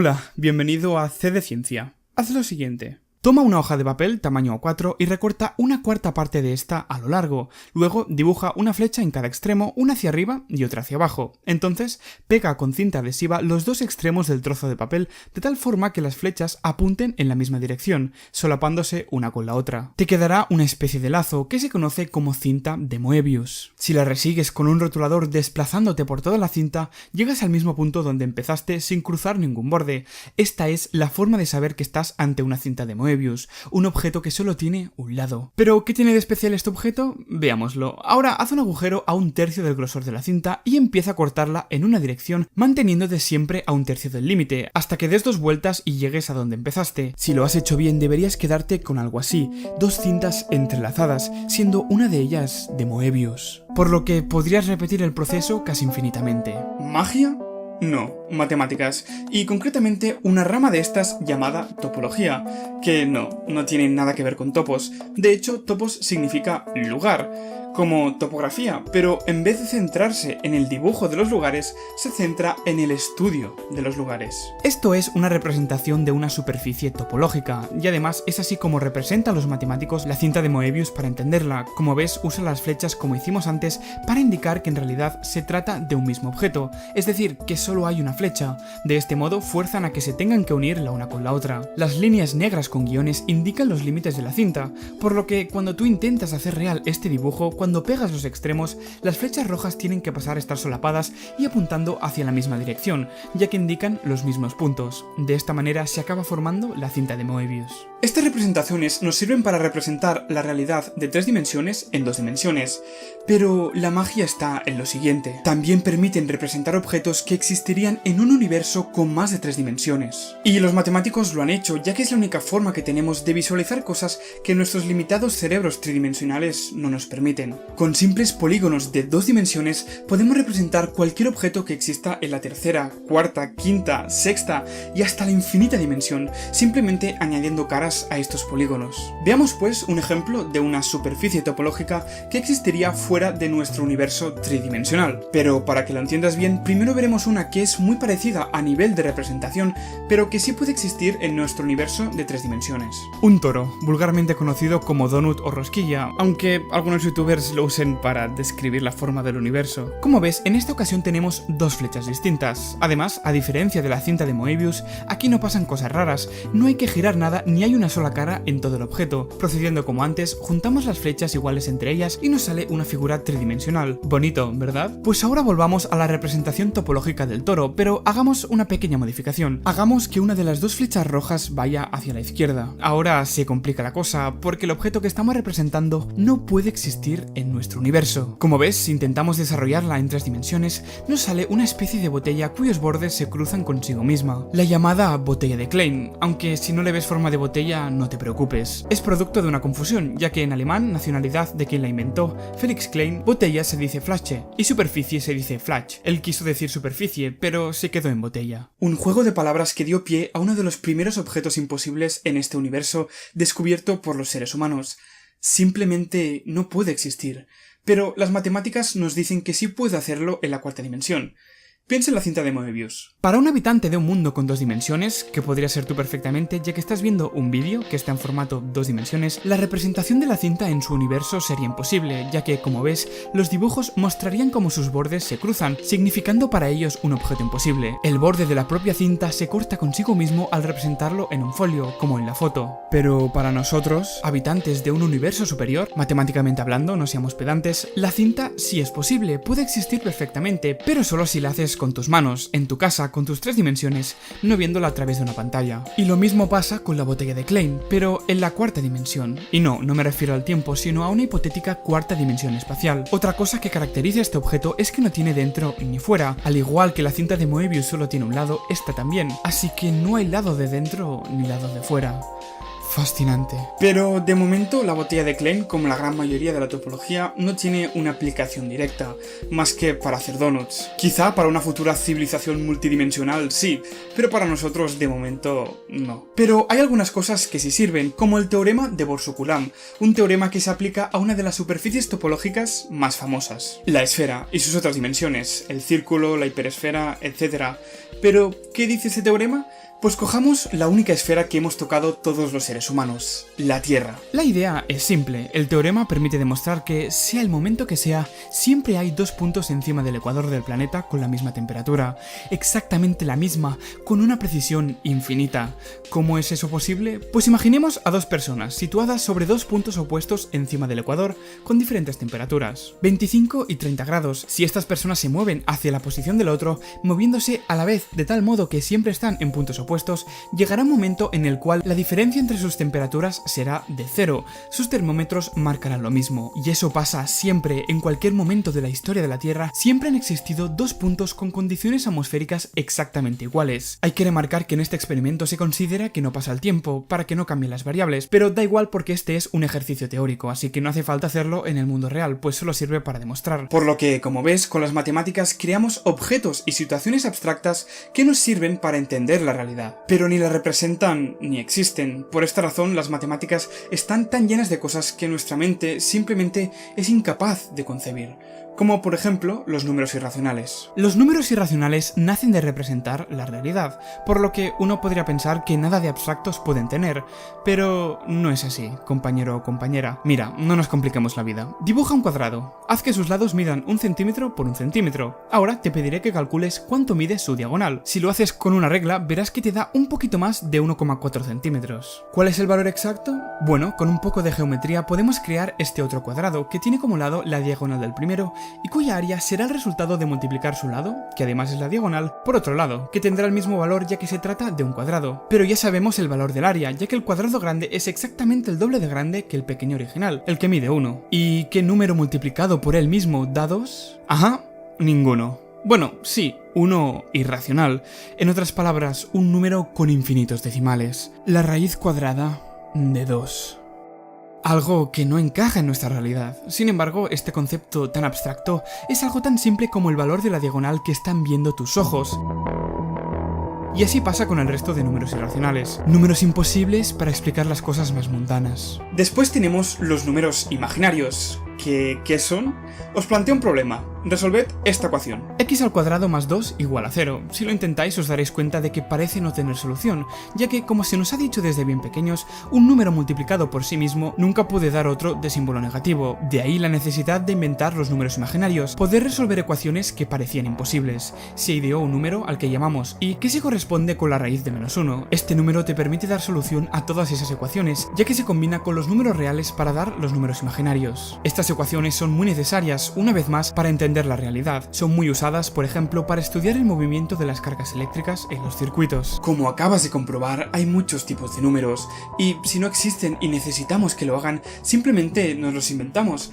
Hola, bienvenido a C de Ciencia. Haz lo siguiente. Toma una hoja de papel tamaño A4 y recorta una cuarta parte de esta a lo largo. Luego dibuja una flecha en cada extremo, una hacia arriba y otra hacia abajo. Entonces pega con cinta adhesiva los dos extremos del trozo de papel de tal forma que las flechas apunten en la misma dirección, solapándose una con la otra. Te quedará una especie de lazo que se conoce como cinta de Moebius. Si la resigues con un rotulador desplazándote por toda la cinta, llegas al mismo punto donde empezaste sin cruzar ningún borde. Esta es la forma de saber que estás ante una cinta de Moebius, un objeto que solo tiene un lado. ¿Pero qué tiene de especial este objeto? Veámoslo. Ahora haz un agujero a 1/3 del grosor de la cinta y empieza a cortarla en una dirección, manteniéndote siempre a 1/3 del límite, hasta que des 2 vueltas y llegues a donde empezaste. Si lo has hecho bien, deberías quedarte con algo así, 2 cintas entrelazadas, siendo una de ellas de Moebius. Por lo que podrías repetir el proceso casi infinitamente. ¿Magia? No, matemáticas, y concretamente una rama de estas llamada topología, que no tiene nada que ver con topos. De hecho, topos significa lugar, como topografía, pero en vez de centrarse en el dibujo de los lugares, se centra en el estudio de los lugares. Esto es una representación de una superficie topológica, y además es así como representan los matemáticos la cinta de Moebius para entenderla. Como ves, usa las flechas como hicimos antes para indicar que en realidad se trata de un mismo objeto, es decir, que solo hay una flecha. De este modo fuerzan a que se tengan que unir la una con la otra. Las líneas negras con guiones indican los límites de la cinta, por lo que cuando tú intentas hacer real este dibujo, cuando pegas los extremos, las flechas rojas tienen que pasar a estar solapadas y apuntando hacia la misma dirección, ya que indican los mismos puntos. De esta manera se acaba formando la cinta de Moebius. Estas representaciones nos sirven para representar la realidad de 3 dimensiones en 2 dimensiones, pero la magia está en lo siguiente. También permiten representar objetos que existirían en un universo con más de 3 dimensiones. Y los matemáticos lo han hecho, ya que es la única forma que tenemos de visualizar cosas que nuestros limitados cerebros tridimensionales no nos permiten. Con simples polígonos de 2 dimensiones podemos representar cualquier objeto que exista en la tercera, cuarta, quinta, sexta y hasta la infinita dimensión, simplemente añadiendo caras a estos polígonos. Veamos pues un ejemplo de una superficie topológica que existiría fuera de nuestro universo tridimensional. Pero para que lo entiendas bien, primero veremos una que es muy parecida a nivel de representación, pero que sí puede existir en nuestro universo de 3 dimensiones. Un toro, vulgarmente conocido como donut o rosquilla, aunque algunos youtubers lo usen para describir la forma del universo. Como ves, en esta ocasión tenemos 2 flechas distintas. Además, a diferencia de la cinta de Moebius, aquí no pasan cosas raras, no hay que girar nada ni hay una sola cara en todo el objeto. Procediendo como antes, juntamos las flechas iguales entre ellas y nos sale una figura tridimensional. Bonito, ¿verdad? Pues ahora volvamos a la representación topológica del toro, pero hagamos una pequeña modificación. Hagamos que una de las 2 flechas rojas vaya hacia la izquierda. Ahora se complica la cosa, porque el objeto que estamos representando no puede existir en nuestro universo. Como ves, si intentamos desarrollarla en 3 dimensiones, nos sale una especie de botella cuyos bordes se cruzan consigo misma, la llamada botella de Klein, aunque si no le ves forma de botella no te preocupes. Es producto de una confusión, ya que en alemán, nacionalidad de quien la inventó, Felix Klein, botella se dice Flasche y superficie se dice Flach. Él quiso decir superficie, pero se quedó en botella. Un juego de palabras que dio pie a uno de los primeros objetos imposibles en este universo descubierto por los seres humanos. Simplemente no puede existir, pero las matemáticas nos dicen que sí puede hacerlo en la 4ª dimensión. Piensa en la cinta de Moebius. Para un habitante de un mundo con 2 dimensiones, que podría ser tú perfectamente ya que estás viendo un vídeo que está en formato 2 dimensiones, la representación de la cinta en su universo sería imposible, ya que, como ves, los dibujos mostrarían cómo sus bordes se cruzan, significando para ellos un objeto imposible. El borde de la propia cinta se corta consigo mismo al representarlo en un folio, como en la foto. Pero para nosotros, habitantes de un universo superior, matemáticamente hablando, no seamos pedantes, la cinta sí es posible, puede existir perfectamente, pero solo si la haces con tus manos, en tu casa, con tus 3 dimensiones, no viéndola a través de una pantalla. Y lo mismo pasa con la botella de Klein, pero en la 4ª dimensión. Y no me refiero al tiempo, sino a una hipotética 4ª dimensión espacial. Otra cosa que caracteriza este objeto es que no tiene dentro ni fuera. Al igual que la cinta de Moebius solo tiene un lado, esta también. Así que no hay lado de dentro ni lado de fuera. Fascinante. Pero de momento la botella de Klein, como la gran mayoría de la topología, no tiene una aplicación directa, más que para hacer donuts. Quizá para una futura civilización multidimensional sí, pero para nosotros de momento no. Pero hay algunas cosas que sí sirven, como el teorema de Borsuk-Ulam, un teorema que se aplica a una de las superficies topológicas más famosas, la esfera y sus otras dimensiones, el círculo, la hiperesfera, etc. Pero, ¿qué dice este teorema? Pues cojamos la única esfera que hemos tocado todos los seres humanos, la Tierra. La idea es simple, el teorema permite demostrar que, sea el momento que sea, siempre hay dos puntos encima del ecuador del planeta con la misma temperatura, exactamente la misma, con una precisión infinita. ¿Cómo es eso posible? Pues imaginemos a dos personas situadas sobre dos puntos opuestos encima del ecuador, con diferentes temperaturas, 25 y 30 grados. Si estas personas se mueven hacia la posición del otro, moviéndose a la vez de tal modo que siempre están en puntos opuestos, llegará un momento en el cual la diferencia entre sus temperaturas será de cero. Sus termómetros marcarán lo mismo, y eso pasa siempre. En cualquier momento de la historia de la Tierra siempre han existido dos puntos con condiciones atmosféricas exactamente iguales. Hay que remarcar que en este experimento se considera que no pasa el tiempo, para que no cambien las variables, pero da igual porque este es un ejercicio teórico, así que no hace falta hacerlo en el mundo real, pues solo sirve para demostrar. Por lo que, como ves, con las matemáticas creamos objetos y situaciones abstractas que nos sirven para entender la realidad, pero ni la representan ni existen. Por esta razón, las matemáticas están tan llenas de cosas que nuestra mente simplemente es incapaz de concebir, como por ejemplo los números irracionales. Los números irracionales nacen de representar la realidad, por lo que uno podría pensar que nada de abstractos pueden tener, pero no es así, compañero o compañera. Mira, no nos compliquemos la vida. Dibuja un cuadrado, haz que sus lados midan 1 centímetro por 1 centímetro. Ahora te pediré que calcules cuánto mide su diagonal. Si lo haces con una regla, verás que te da un poquito más de 1,4 centímetros. ¿Cuál es el valor exacto? Bueno, con un poco de geometría podemos crear este otro cuadrado, que tiene como lado la diagonal del primero, y cuya área será el resultado de multiplicar su lado, que además es la diagonal, por otro lado, que tendrá el mismo valor ya que se trata de un cuadrado. Pero ya sabemos el valor del área, ya que el cuadrado grande es exactamente el doble de grande que el pequeño original, el que mide 1. ¿Y qué número multiplicado por él mismo da 2? Ajá, ninguno. Bueno, sí, uno irracional. En otras palabras, un número con infinitos decimales. La raíz cuadrada de 2. Algo que no encaja en nuestra realidad. Sin embargo, este concepto tan abstracto es algo tan simple como el valor de la diagonal que están viendo tus ojos. Y así pasa con el resto de números irracionales. Números imposibles para explicar las cosas más mundanas. Después tenemos los números imaginarios. ¿Qué son? Os planteo un problema. Resolved esta ecuación. X al cuadrado más 2 igual a 0. Si lo intentáis os daréis cuenta de que parece no tener solución, ya que, como se nos ha dicho desde bien pequeños, un número multiplicado por sí mismo nunca puede dar otro de símbolo negativo. De ahí la necesidad de inventar los números imaginarios, poder resolver ecuaciones que parecían imposibles. Se ideó un número al que llamamos y, que se corresponde con la raíz de -1. Este número te permite dar solución a todas esas ecuaciones, ya que se combina con los números reales para dar los números imaginarios. Estas ecuaciones son muy necesarias, una vez más, para entender la realidad. Son muy usadas, por ejemplo, para estudiar el movimiento de las cargas eléctricas en los circuitos. Como acabas de comprobar, hay muchos tipos de números, y si no existen y necesitamos que lo hagan, simplemente nos los inventamos.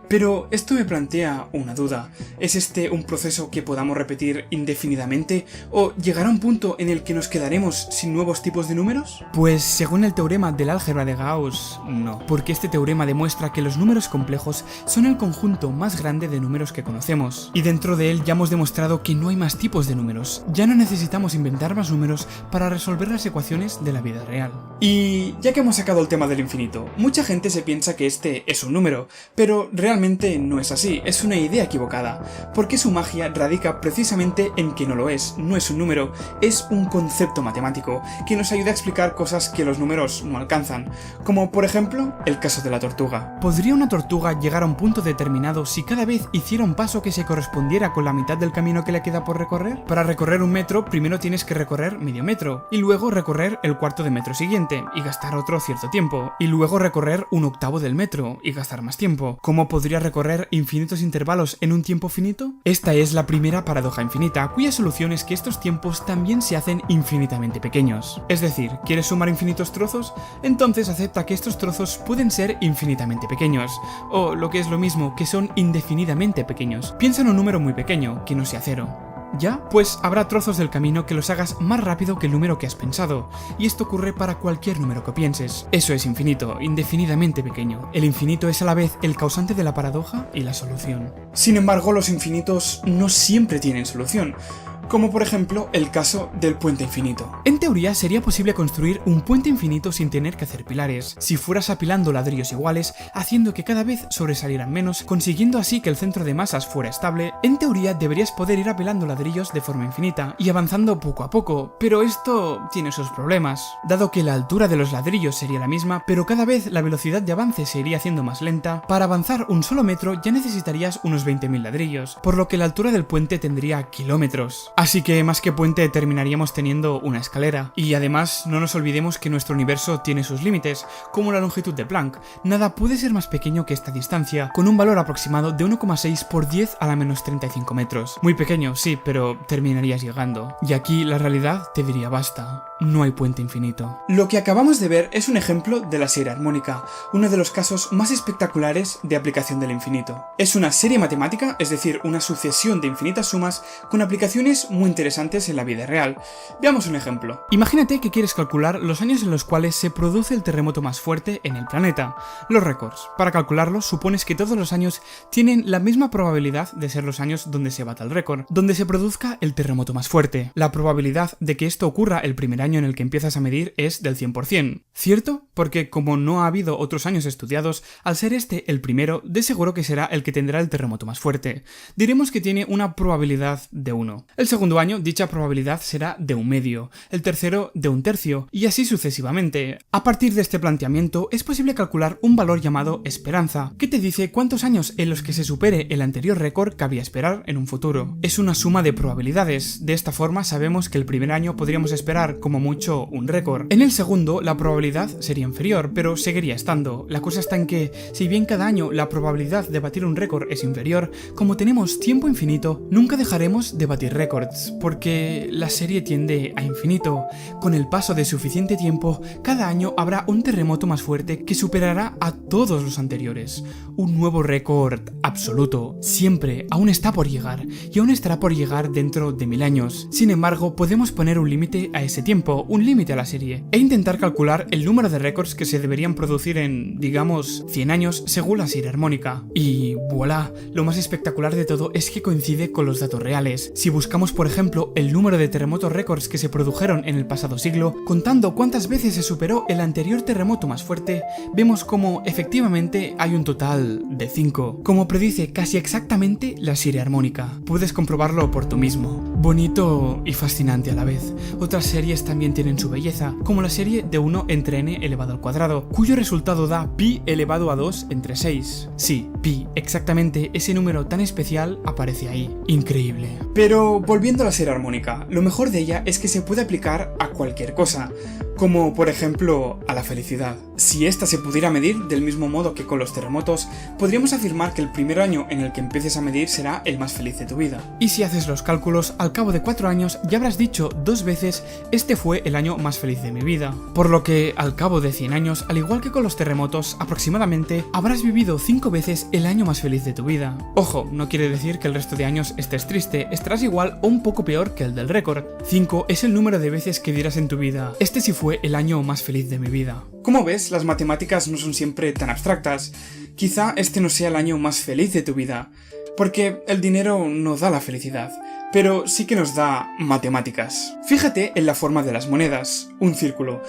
Pero esto me plantea una duda. ¿Es este un proceso que podamos repetir indefinidamente? ¿O llegará un punto en el que nos quedaremos sin nuevos tipos de números? Pues según el teorema del álgebra de Gauss, no. Porque este teorema demuestra que los números complejos son el conjunto más grande de números que conocemos. Y dentro de él ya hemos demostrado que no hay más tipos de números. Ya no necesitamos inventar más números para resolver las ecuaciones de la vida real. Y ya que hemos sacado el tema del infinito, mucha gente se piensa que este es un número, pero realmente no es así, es una idea equivocada, porque su magia radica precisamente en que no lo es, no es un número, es un concepto matemático que nos ayuda a explicar cosas que los números no alcanzan, como por ejemplo el caso de la tortuga. ¿Podría una tortuga llegar a un punto determinado si cada vez hiciera un paso que se correspondiera con la mitad del camino que le queda por recorrer? Para recorrer 1 metro, primero tienes que recorrer medio metro, y luego recorrer el cuarto de metro siguiente, y gastar otro cierto tiempo, y luego recorrer 1/8 del metro, y gastar más tiempo. ¿Cómo podría recorrer infinitos intervalos en un tiempo finito? Esta es la primera paradoja infinita, cuya solución es que estos tiempos también se hacen infinitamente pequeños. Es decir, ¿quieres sumar infinitos trozos? Entonces acepta que estos trozos pueden ser infinitamente pequeños, o lo que es lo mismo, que son indefinidamente pequeños. Piensa en un número muy pequeño, que no sea 0. ¿Ya? Pues habrá trozos del camino que los hagas más rápido que el número que has pensado, y esto ocurre para cualquier número que pienses. Eso es infinito, indefinidamente pequeño. El infinito es a la vez el causante de la paradoja y la solución. Sin embargo, los infinitos no siempre tienen solución. como por ejemplo el caso del puente infinito. En teoría sería posible construir un puente infinito sin tener que hacer pilares, si fueras apilando ladrillos iguales, haciendo que cada vez sobresalieran menos, consiguiendo así que el centro de masas fuera estable. En teoría deberías poder ir apilando ladrillos de forma infinita y avanzando poco a poco, pero esto tiene sus problemas, dado que la altura de los ladrillos sería la misma, pero cada vez la velocidad de avance se iría haciendo más lenta. Para avanzar un solo metro ya necesitarías unos 20.000 ladrillos, por lo que la altura del puente tendría kilómetros. Así que más que puente terminaríamos teniendo una escalera. Y además no nos olvidemos que nuestro universo tiene sus límites, como la longitud de Planck. Nada puede ser más pequeño que esta distancia, con un valor aproximado de 1,6 por 10 a la menos 35 metros. Muy pequeño, sí, pero terminarías llegando. Y aquí la realidad te diría basta. No hay puente infinito. Lo que acabamos de ver es un ejemplo de la serie armónica, uno de los casos más espectaculares de aplicación del infinito. Es una serie matemática, es decir, una sucesión de infinitas sumas con aplicaciones muy interesantes en la vida real. Veamos un ejemplo. Imagínate que quieres calcular los años en los cuales se produce el terremoto más fuerte en el planeta, los récords. Para calcularlos supones que todos los años tienen la misma probabilidad de ser los años donde se bata el récord, donde se produzca el terremoto más fuerte. La probabilidad de que esto ocurra el primer año en el que empiezas a medir es del 100%, ¿cierto? Porque como no ha habido otros años estudiados, al ser este el primero, de seguro que será el que tendrá el terremoto más fuerte. Diremos que tiene una probabilidad de 1. El segundo año, dicha probabilidad será de 1/2, el tercero de 1/3, y así sucesivamente. A partir de este planteamiento, es posible calcular un valor llamado esperanza, que te dice cuántos años en los que se supere el anterior récord cabría esperar en un futuro. Es una suma de probabilidades. De esta forma sabemos que el primer año podríamos esperar como mucho un récord. En el segundo, la probabilidad sería inferior, pero seguiría estando. La cosa está en que, si bien cada año la probabilidad de batir un récord es inferior, como tenemos tiempo infinito, nunca dejaremos de batir récords, porque la serie tiende a infinito. Con el paso de suficiente tiempo, cada año habrá un terremoto más fuerte que superará a todos los anteriores. Un nuevo récord absoluto. Siempre aún está por llegar, y aún estará por llegar dentro de 1000 años. Sin embargo, podemos poner un límite a ese tiempo, un límite a la serie, e intentar calcular el número de récords que se deberían producir en, digamos, 100 años según la serie armónica. Y voilà, lo más espectacular de todo es que coincide con los datos reales. Si buscamos, por ejemplo, el número de terremotos récords que se produjeron en el pasado siglo, contando cuántas veces se superó el anterior terremoto más fuerte, vemos como efectivamente hay un total de 5, como predice casi exactamente la serie armónica. Puedes comprobarlo por tú mismo. Bonito y fascinante a la vez. Otras series también tienen su belleza, como la serie de 1 entre n elevado al cuadrado, cuyo resultado da pi elevado a 2 entre 6. Sí, pi, exactamente ese número tan especial aparece ahí. Increíble. Pero volviendo a la serie armónica, lo mejor de ella es que se puede aplicar a cualquier cosa, como por ejemplo a la felicidad. Si esta se pudiera medir del mismo modo que con los terremotos, podríamos afirmar que el primer año en el que empieces a medir será el más feliz de tu vida. Y si haces los cálculos, al cabo de 4 años ya habrás dicho 2 veces este fue el año más feliz de mi vida. Por lo que al cabo de 100 años, al igual que con los terremotos, aproximadamente habrás vivido 5 veces el año más feliz de tu vida. Ojo, no quiere decir que el resto de años estés triste, estarás igual o un poco peor que el del récord. 5 es el número de veces que dirás en tu vida, este sí fue el año más feliz de mi vida. Como ves, las matemáticas no son siempre tan abstractas. Quizá este no sea el año más feliz de tu vida, porque el dinero no da la felicidad, pero sí que nos da matemáticas. Fíjate en la forma de las monedas, un círculo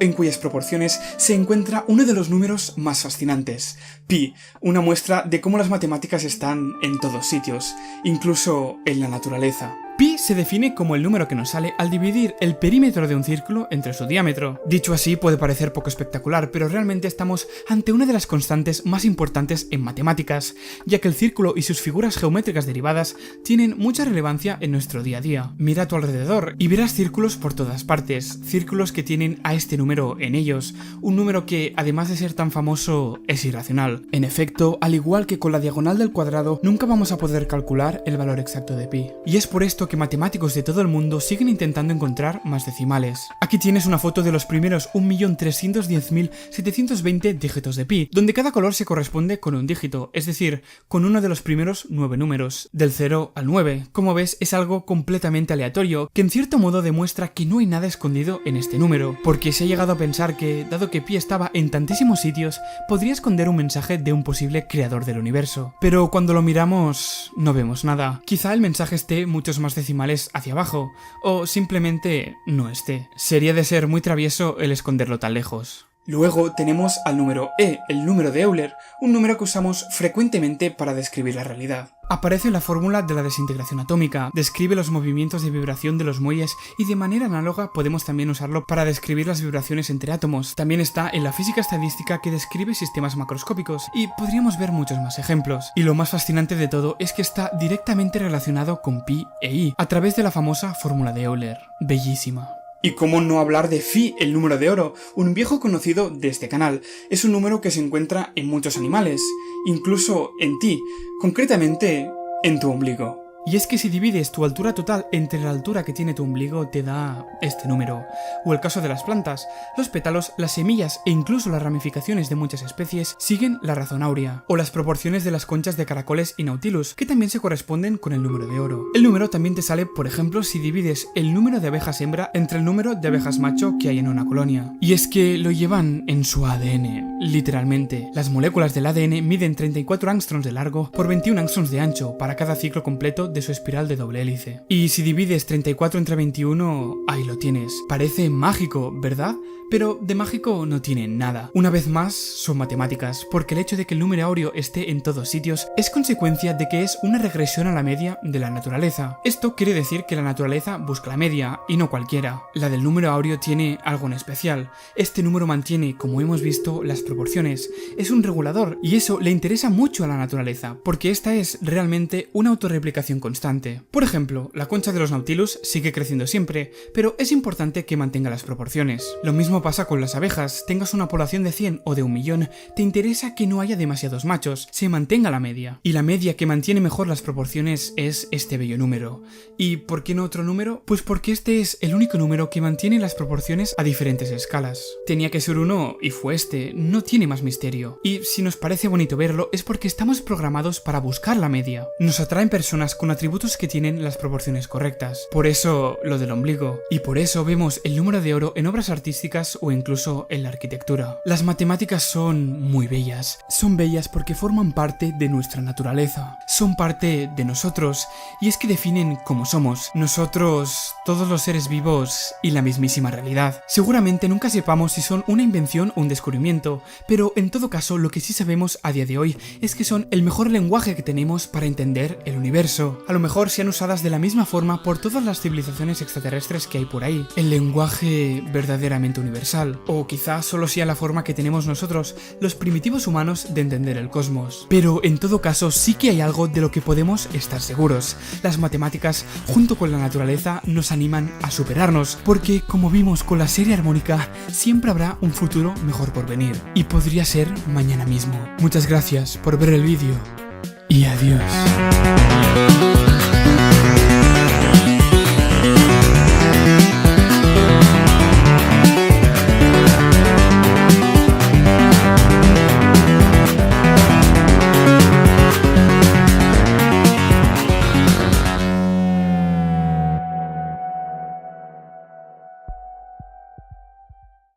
en cuyas proporciones se encuentra uno de los números más fascinantes, pi, una muestra de cómo las matemáticas están en todos sitios, incluso en la naturaleza. Pi se define como el número que nos sale al dividir el perímetro de un círculo entre su diámetro. Dicho así puede parecer poco espectacular, pero realmente estamos ante una de las constantes más importantes en matemáticas, ya que el círculo y sus figuras geométricas derivadas tienen mucha relevancia en nuestro día a día. Mira a tu alrededor y verás círculos por todas partes, círculos que tienen a este número en ellos, un número que, además de ser tan famoso, es irracional. En efecto, al igual que con la diagonal del cuadrado, nunca vamos a poder calcular el valor exacto de pi. Y es por esto que matemáticos de todo el mundo siguen intentando encontrar más decimales. Aquí tienes una foto de los primeros 1.310.720 dígitos de pi, donde cada color se corresponde con un dígito, es decir, con uno de los primeros 9 números, del 0 al 9. Como ves, es algo completamente aleatorio, que en cierto modo demuestra que no hay nada escondido en este número, porque se ha llegado a pensar que, dado que pi estaba en tantísimos sitios, podría esconder un mensaje de un posible creador del universo. Pero cuando lo miramos, no vemos nada. Quizá el mensaje esté muchos más decimales hacia abajo, o simplemente no esté. Sería de ser muy travieso el esconderlo tan lejos. Luego tenemos al número E, el número de Euler, un número que usamos frecuentemente para describir la realidad. Aparece en la fórmula de la desintegración atómica, describe los movimientos de vibración de los muelles y de manera análoga podemos también usarlo para describir las vibraciones entre átomos. También está en la física estadística que describe sistemas macroscópicos y podríamos ver muchos más ejemplos. Y lo más fascinante de todo es que está directamente relacionado con pi e i, a través de la famosa fórmula de Euler. Bellísima. Y cómo no hablar de Phi, el número de oro, un viejo conocido de este canal. Es un número que se encuentra en muchos animales, incluso en ti, concretamente en tu ombligo. Y es que si divides tu altura total entre la altura que tiene tu ombligo te da este número. O el caso de las plantas, los pétalos, las semillas e incluso las ramificaciones de muchas especies siguen la razón áurea. O las proporciones de las conchas de caracoles y nautilus, que también se corresponden con el número de oro. El número también te sale, por ejemplo, si divides el número de abejas hembra entre el número de abejas macho que hay en una colonia. Y es que lo llevan en su ADN, literalmente. Las moléculas del ADN miden 34 angstroms de largo por 21 angstroms de ancho para cada ciclo completo de su espiral de doble hélice. Y si divides 34 entre 21, ahí lo tienes. Parece mágico, ¿verdad? Pero de mágico no tiene nada. Una vez más, son matemáticas, porque el hecho de que el número áureo esté en todos sitios es consecuencia de que es una regresión a la media de la naturaleza. Esto quiere decir que la naturaleza busca la media, y no cualquiera. La del número áureo tiene algo en especial. Este número mantiene, como hemos visto, las proporciones. Es un regulador, y eso le interesa mucho a la naturaleza, porque esta es realmente una autorreplicación constante. Por ejemplo, la concha de los nautilus sigue creciendo siempre, pero es importante que mantenga las proporciones. Lo mismo pasa con las abejas, tengas una población de 100 o de 1.000.000, te interesa que no haya demasiados machos, se mantenga la media. Y la media que mantiene mejor las proporciones es este bello número. ¿Y por qué no otro número? Pues porque este es el único número que mantiene las proporciones a diferentes escalas. Tenía que ser uno y fue este, no tiene más misterio. Y si nos parece bonito verlo es porque estamos programados para buscar la media. Nos atraen personas con atributos que tienen las proporciones correctas. Por eso lo del ombligo. Y por eso vemos el número de oro en obras artísticas o incluso en la arquitectura. Las matemáticas son muy bellas. Son bellas porque forman parte de nuestra naturaleza. Son parte de nosotros. Y es que definen cómo somos. Nosotros, todos los seres vivos y la mismísima realidad. Seguramente nunca sepamos si son una invención o un descubrimiento, pero en todo caso lo que sí sabemos a día de hoy es que son el mejor lenguaje que tenemos para entender el universo. A lo mejor sean usadas de la misma forma por todas las civilizaciones extraterrestres que hay por ahí. El lenguaje verdaderamente universal. O quizás solo sea la forma que tenemos nosotros, los primitivos humanos, de entender el cosmos. Pero en todo caso sí que hay algo de lo que podemos estar seguros. Las matemáticas, junto con la naturaleza, nos animan a superarnos, porque como vimos con la serie armónica, siempre habrá un futuro mejor por venir. Y podría ser mañana mismo. Muchas gracias por ver el vídeo. Y adiós.